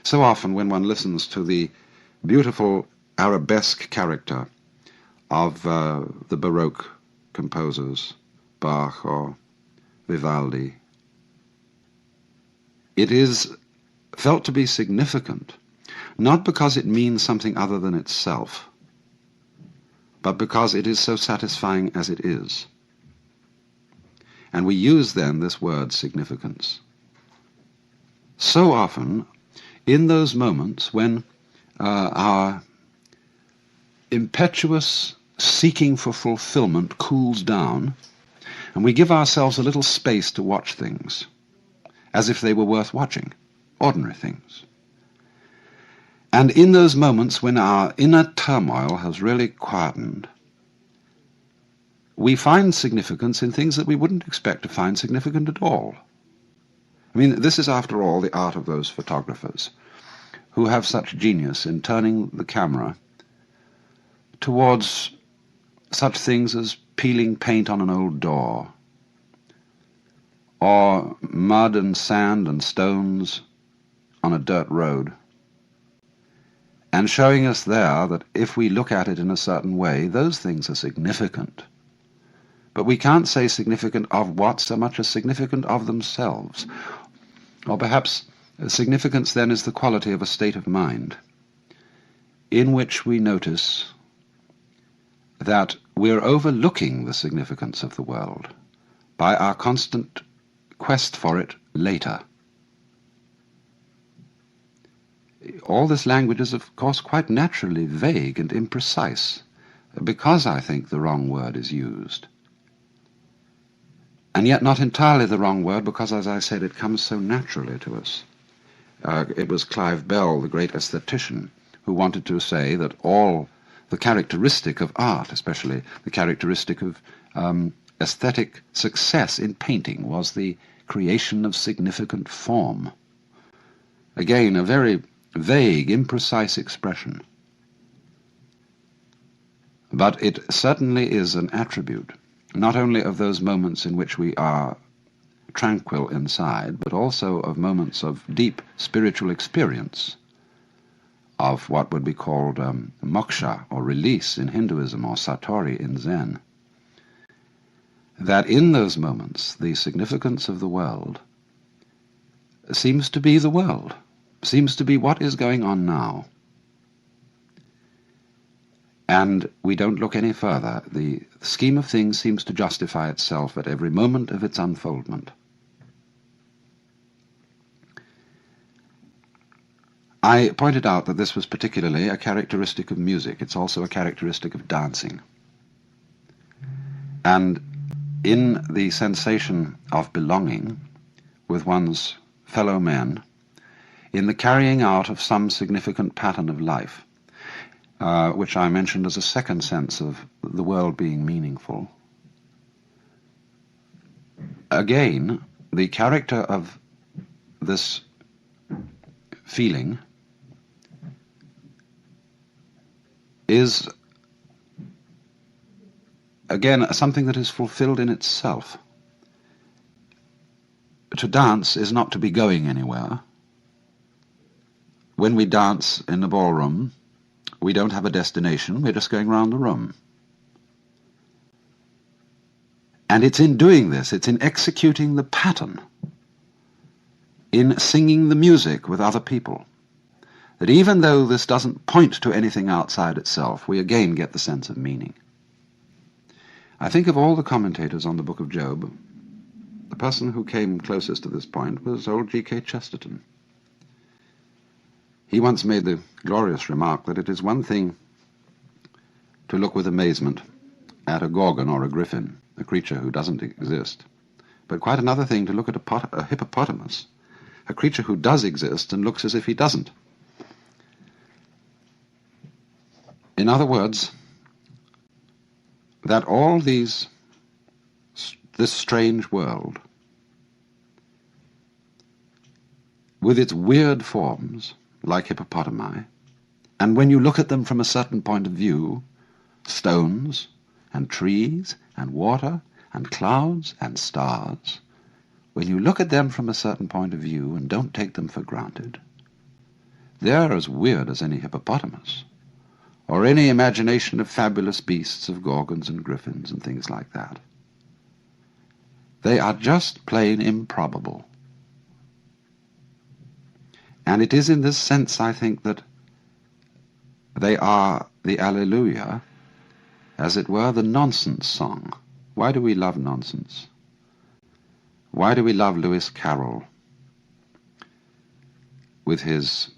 So often when one listens to the beautiful arabesque character of the Baroque composers, Bach or Vivaldi, it is felt to be significant, not because it means something other than itself, but because it is so satisfying as it is. And we use then this word significance. So often, in those moments when our impetuous seeking for fulfillment cools down, and we give ourselves a little space to watch things, as if they were worth watching, ordinary things. And in those moments when our inner turmoil has really quietened, we find significance in things that we wouldn't expect to find significant at all. I mean, this is after all the art of those photographers who have such genius in turning the camera towards such things as peeling paint on an old door, or mud and sand and stones on a dirt road, and showing us there that if we look at it in a certain way, those things are significant. But we can't say significant of what so much as significant of themselves. Or perhaps significance then is the quality of a state of mind in which we notice that we're overlooking the significance of the world by our constant quest for it later. All this language is, of course, quite naturally vague and imprecise, because I think the wrong word is used. And yet not entirely the wrong word, because, as I said, it comes so naturally to us. It was Clive Bell, the great aesthetician, who wanted to say that all the characteristic of art, especially the characteristic of aesthetic success in painting, was the creation of significant form. Again, a very vague, imprecise expression. But it certainly is an attribute, not only of those moments in which we are tranquil inside, but also of moments of deep spiritual experience, of what would be called moksha, or release in Hinduism, or satori in Zen. That in those moments the significance of the world seems to be the world, seems to be what is going on now. And we don't look any further. The scheme of things seems to justify itself at every moment of its unfoldment. I pointed out that this was particularly a characteristic of music. It's also a characteristic of dancing. And in the sensation of belonging with one's fellow men, in the carrying out of some significant pattern of life, which I mentioned as a second sense of the world being meaningful. Again, the character of this feeling is, again, something that is fulfilled in itself. To dance is not to be going anywhere. When we dance in the ballroom, we don't have a destination, we're just going round the room. And it's in doing this, it's in executing the pattern, in singing the music with other people, that even though this doesn't point to anything outside itself, we again get the sense of meaning. I think of all the commentators on the Book of Job, the person who came closest to this point was old G.K. Chesterton. He once made the glorious remark that it is one thing to look with amazement at a gorgon or a griffin, a creature who doesn't exist, but quite another thing to look at a hippopotamus, a creature who does exist and looks as if he doesn't. In other words, that all this strange world, with its weird forms, like hippopotami, and when you look at them from a certain point of view, stones and trees and water and clouds and stars, when you look at them from a certain point of view and don't take them for granted, They are as weird as any hippopotamus, or any imagination of fabulous beasts, of gorgons and griffins and things like that. They are just plain improbable. And it is in this sense, I think, that they are the Alleluia, as it were, the nonsense song. Why do we love nonsense? Why do we love Lewis Carroll with his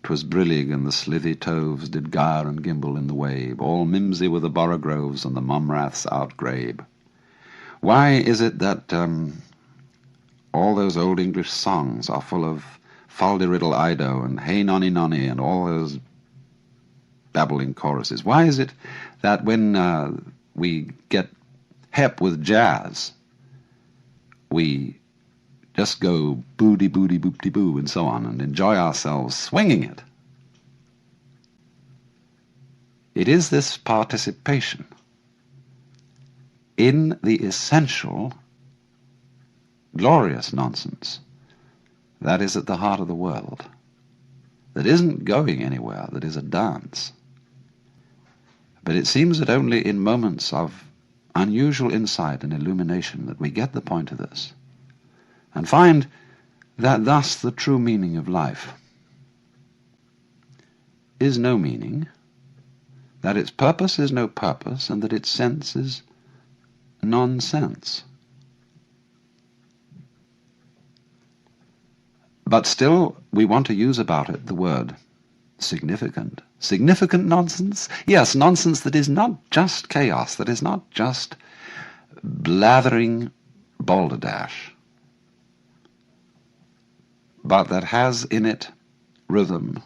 "'Twas brillig and the slithy toves did gyre and gimble in the wabe, all mimsy were the borogoves and the mumraths outgrabe"? Why is it that all those old English songs are full of "Fal-de-riddle Ido" and "Hey nonny nonny" and all those babbling choruses? Why is it that when we get hep with jazz, we just go booty booty boopty boo and so on and enjoy ourselves swinging it? It is this participation in the essential, glorious nonsense that is at the heart of the world, that isn't going anywhere, that is a dance. But it seems that only in moments of unusual insight and illumination that we get the point of this, and find that thus the true meaning of life is no meaning, that its purpose is no purpose, and that its sense is nonsense. But still we want to use about it the word significant. Significant nonsense? Yes, nonsense that is not just chaos, that is not just blathering balderdash, but that has in it rhythm,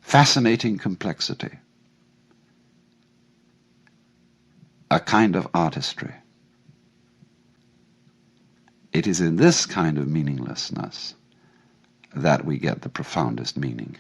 fascinating complexity, a kind of artistry. It is in this kind of meaninglessness that we get the profoundest meaning.